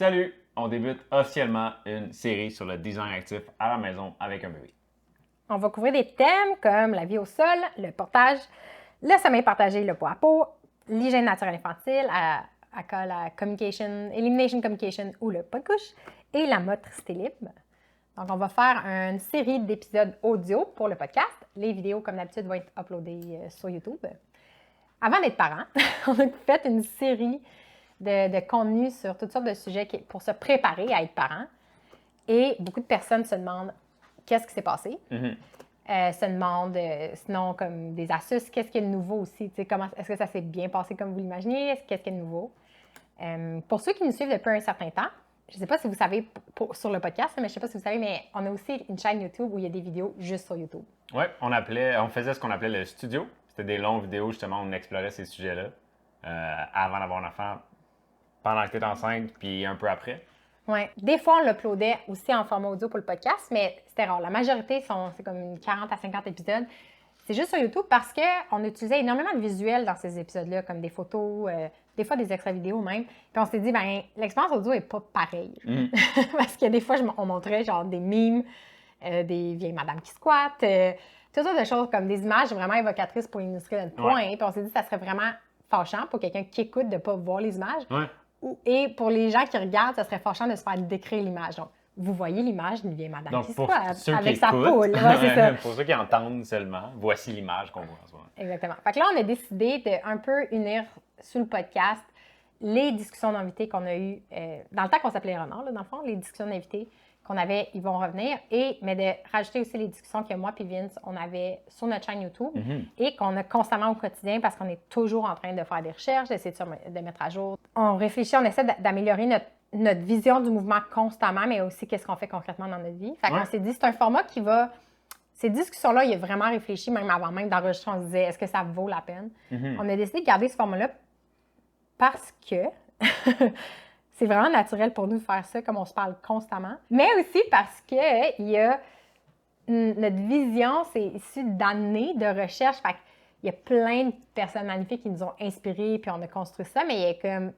Salut! On débute officiellement une série sur le design actif à la maison avec un bébé. On va couvrir des thèmes comme la vie au sol, le portage, le sommeil partagé, le poids à peau, l'hygiène naturelle infantile, la communication, elimination communication ou le pas de couche, et la motricité libre. Donc, on va faire une série d'épisodes audio pour le podcast. Les vidéos, comme d'habitude, vont être uploadées sur YouTube. Avant d'être parent, on a fait une série de contenus sur toutes sortes de sujets pour se préparer à être parent. Et beaucoup de personnes se demandent qu'est-ce qui s'est passé. Se demandent sinon comme des astuces, qu'est-ce qu'il y a de nouveau aussi. Est-ce que ça s'est bien passé comme vous l'imaginez? Qu'est-ce qu'il y a de nouveau? Pour ceux qui nous suivent depuis un certain temps, je ne sais pas si vous savez sur le podcast, mais je ne sais pas si vous savez, mais on a aussi une chaîne YouTube où il y a des vidéos juste sur YouTube. Oui, on faisait ce qu'on appelait le studio. C'était des longues vidéos justement où on explorait ces sujets-là avant d'avoir un enfant, pendant que tu étais enceinte, puis un peu après. Oui. Des fois, on l'uploadait aussi en format audio pour le podcast, mais c'était rare. La majorité, c'est comme 40 à 50 épisodes. C'est juste sur YouTube parce qu'on utilisait énormément de visuels dans ces épisodes-là, comme des photos, des fois des extra vidéos même. Puis on s'est dit, l'expérience audio n'est pas pareille. Parce que des fois, on montrait genre des memes, des vieilles madames qui squattent, toutes sortes de choses comme des images vraiment évocatrices pour illustrer notre point. Puis on s'est dit que ça serait vraiment fâchant pour quelqu'un qui écoute de ne pas voir les images. Et pour les gens qui regardent, ça serait fâchant de se faire décrire l'image. Donc, vous voyez l'image d'une vieille madame qui squatte avec sa poule. C'est ça. Pour ceux qui entendent seulement, voici l'image qu'on voit en ce moment. Exactement. Fait que là, on a décidé de un peu unir sur le podcast les discussions d'invités qu'on a eues dans le temps qu'on s'appelait Renard, là, dans le fond, les discussions d'invités qu'on avait, ils vont revenir, mais de rajouter aussi les discussions que moi et Vince, on avait sur notre chaîne YouTube et qu'on a constamment au quotidien parce qu'on est toujours en train de faire des recherches, d'essayer de mettre à jour. On réfléchit, on essaie d'améliorer notre vision du mouvement constamment, mais aussi qu'est-ce qu'on fait concrètement dans notre vie. Fait qu'on s'est dit, c'est un format qui va... Ces discussions-là, il a vraiment réfléchi, même avant même d'enregistrer, on se disait, est-ce que ça vaut la peine? On a décidé de garder ce format-là parce que... C'est vraiment naturel pour nous de faire ça, comme on se parle constamment. Mais aussi parce que notre vision, c'est issu d'années de recherche. Fait qu'il y a plein de personnes magnifiques qui nous ont inspirés, puis on a construit ça, mais il y a comme...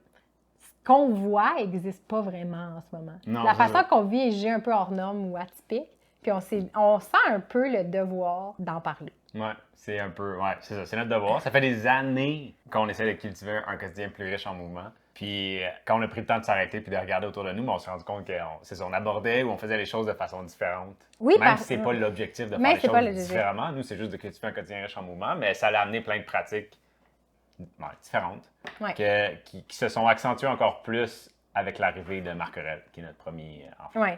Ce qu'on voit n'existe pas vraiment en ce moment. Non, la façon qu'on vit est juste un peu hors norme ou atypique, puis on sent un peu le devoir d'en parler. Oui, c'est un peu... Ouais, c'est ça, c'est notre devoir. Ça fait des années qu'on essaie de cultiver un quotidien plus riche en mouvement. Puis quand on a pris le temps de s'arrêter puis de regarder autour de nous, on s'est rendu compte qu'on abordait ou on faisait les choses de façon différente. Oui, même si c'est pas l'objectif de faire les choses différemment. Nous, c'est juste de cultiver un quotidien riche en mouvement, mais ça a amené plein de pratiques différentes qui se sont accentuées encore plus avec l'arrivée de Marc-Aurèle, qui est notre premier enfant. Oui.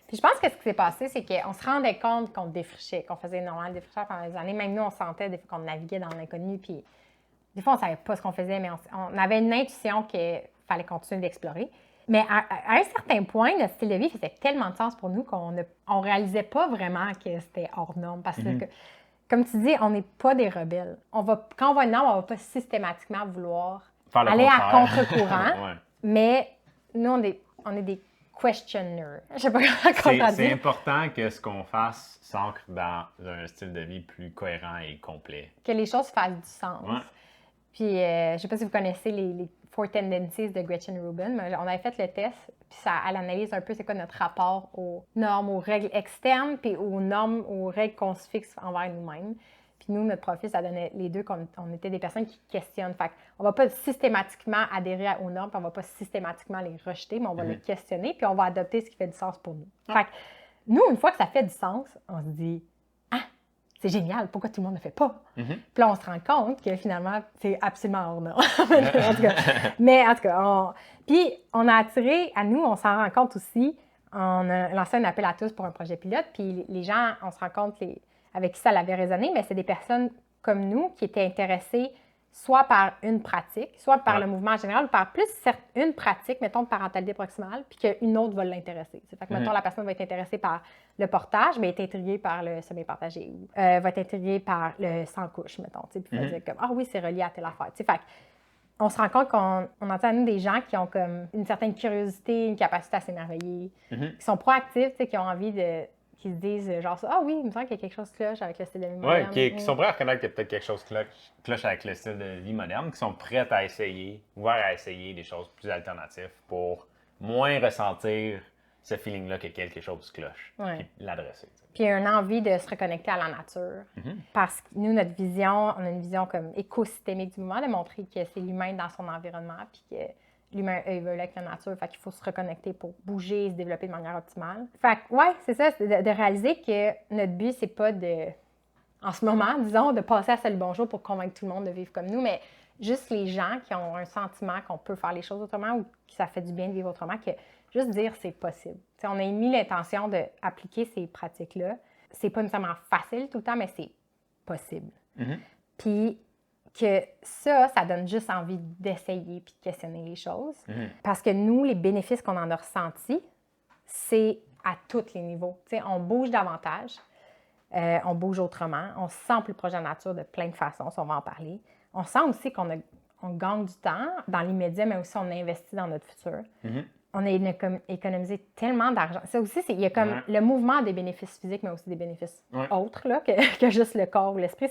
Puis je pense que ce qui s'est passé, c'est qu'on se rendait compte qu'on défrichait, qu'on faisait énormément de défrichage pendant des années. Même nous, on sentait des fois qu'on naviguait dans l'inconnu, puis des fois, on ne savait pas ce qu'on faisait, mais on avait une intuition qu'il fallait continuer d'explorer. Mais à un certain point, notre style de vie faisait tellement de sens pour nous qu'on ne réalisait pas vraiment que c'était hors norme. Parce que, comme tu dis, on n'est pas des rebelles. Quand on va être norme, on ne va pas systématiquement vouloir aller à contre-courant. Mais nous, on est des questionneurs. Je ne sais pas comment dire. C'est important que ce qu'on fasse s'ancre dans un style de vie plus cohérent et complet. Que les choses fassent du sens. Puis, je ne sais pas si vous connaissez les Four Tendencies de Gretchen Rubin, mais on avait fait le test, puis elle analyse un peu c'est quoi notre rapport aux normes, aux règles externes, puis aux normes, aux règles qu'on se fixe envers nous-mêmes. Puis nous, notre profil, ça donnait les deux qu'on était des personnes qui questionnent. Fait qu'on ne va pas systématiquement adhérer aux normes, puis on ne va pas systématiquement les rejeter, mais on va les questionner, puis on va adopter ce qui fait du sens pour nous. Fait que nous, une fois que ça fait du sens, on se dit c'est génial, pourquoi tout le monde ne le fait pas? Puis là, on se rend compte que finalement, c'est absolument hors norme. Mais en tout cas, puis on a attiré à nous, on s'en rend compte aussi, on a lancé un appel à tous pour un projet pilote, puis les gens, on se rend compte avec qui ça avait résonné, mais c'est des personnes comme nous qui étaient intéressées soit par une pratique, soit par le mouvement en général, ou par plus une pratique, mettons, de parentalité proximale, puis qu'une autre va l'intéresser. Fait que, mettons, la personne va être intéressée par le portage, mais est intriguée par le sommeil partagé, ou va être intriguée par le sans-couche, mettons, puis va dire comme « Ah oui, c'est relié à telle affaire ». Fait on se rend compte qu'on entend à nous des gens qui ont comme une certaine curiosité, une capacité à s'émerveiller, qui sont proactifs, qui ont envie qui se disent genre ah oui, il me semble qu'il y a quelque chose cloche avec le style de vie moderne. Oui, qui sont prêts à reconnaître qu'il y a peut-être quelque chose cloche avec le style de vie moderne, qui sont prêts à essayer, ouverts à essayer des choses plus alternatives pour moins ressentir ce feeling-là que quelque chose cloche, puis l'adresser. Puis il y a une envie de se reconnecter à la nature. Parce que nous, notre vision, on a une vision comme écosystémique du mouvement, de montrer que c'est l'humain dans son environnement, puis que l'humain évolue avec la nature, fait qu'il faut se reconnecter pour bouger et se développer de manière optimale. Fait que, ouais, c'est ça, c'est de réaliser que notre but, c'est pas en ce moment, disons, de passer à Salut Bonjour pour convaincre tout le monde de vivre comme nous, mais juste les gens qui ont un sentiment qu'on peut faire les choses autrement ou que ça fait du bien de vivre autrement, que juste dire c'est possible. T'sais, on a mis l'intention d'appliquer ces pratiques-là. C'est pas nécessairement facile tout le temps, mais c'est possible. Puis que ça donne juste envie d'essayer puis de questionner les choses. Parce que nous, les bénéfices qu'on en a ressentis, c'est à tous les niveaux. T'sais, on bouge davantage, on bouge autrement, on se sent plus proche de la nature de plein de façons, si on va en parler. On sent aussi qu'on gagne du temps dans l'immédiat, mais aussi on investit dans notre futur. On a économisé tellement d'argent. Ça aussi, il y a comme le mouvement des bénéfices physiques, mais aussi des bénéfices autres là, que juste le corps ou l'esprit.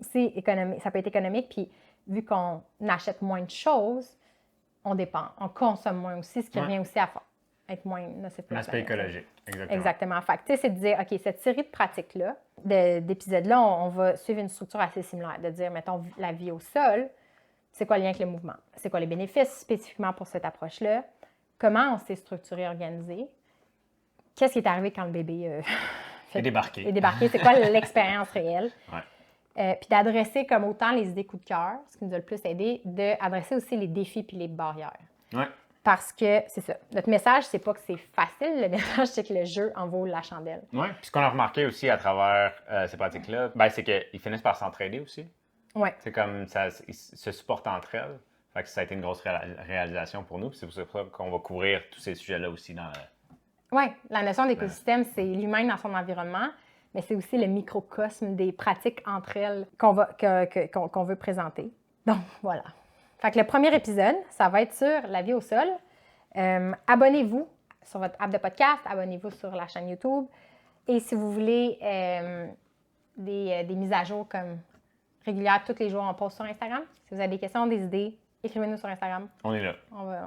Ça peut être économique, puis vu qu'on achète moins de choses, on dépense, on consomme moins aussi, ce qui revient aussi à être moins nocif. L'aspect écologique, exactement. Exactement. Fait que, c'est de dire, OK, cette série de pratiques-là, d'épisodes-là, on va suivre une structure assez similaire, de dire, mettons, la vie au sol, c'est quoi le lien avec le mouvement? C'est quoi les bénéfices spécifiquement pour cette approche-là? Comment on s'est structuré, organisé? Qu'est-ce qui est arrivé quand le bébé est débarqué? C'est quoi l'expérience réelle? Puis d'adresser comme autant les idées coup de cœur, ce qui nous a le plus aidé, d'adresser aussi les défis puis les barrières. Parce que, c'est ça, notre message, c'est pas que c'est facile, le message, c'est que le jeu en vaut la chandelle. Oui, puis ce qu'on a remarqué aussi à travers ces pratiques-là, c'est qu'ils finissent par s'entraider aussi. C'est comme ça, ils se supportent entre elles. Fait que ça a été une grosse réalisation pour nous, puis c'est pour ça qu'on va couvrir tous ces sujets-là aussi dans Oui, la notion d'écosystème, c'est l'humain dans son environnement, mais c'est aussi le microcosme des pratiques entre elles qu'on veut présenter. Donc, voilà. Fait que le premier épisode, ça va être sur la vie au sol. Abonnez-vous sur votre app de podcast, abonnez-vous sur la chaîne YouTube. Et si vous voulez des mises à jour comme régulières, tous les jours, on poste sur Instagram. Si vous avez des questions, des idées, écrivez-nous sur Instagram. On est là.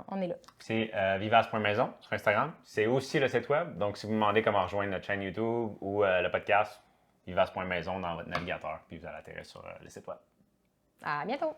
On est là. C'est vivace.maison sur Instagram. C'est aussi le site web. Donc, si vous me demandez comment rejoindre notre chaîne YouTube ou le podcast, vivace.maison dans votre navigateur, puis vous allez atterrir sur le site web. À bientôt!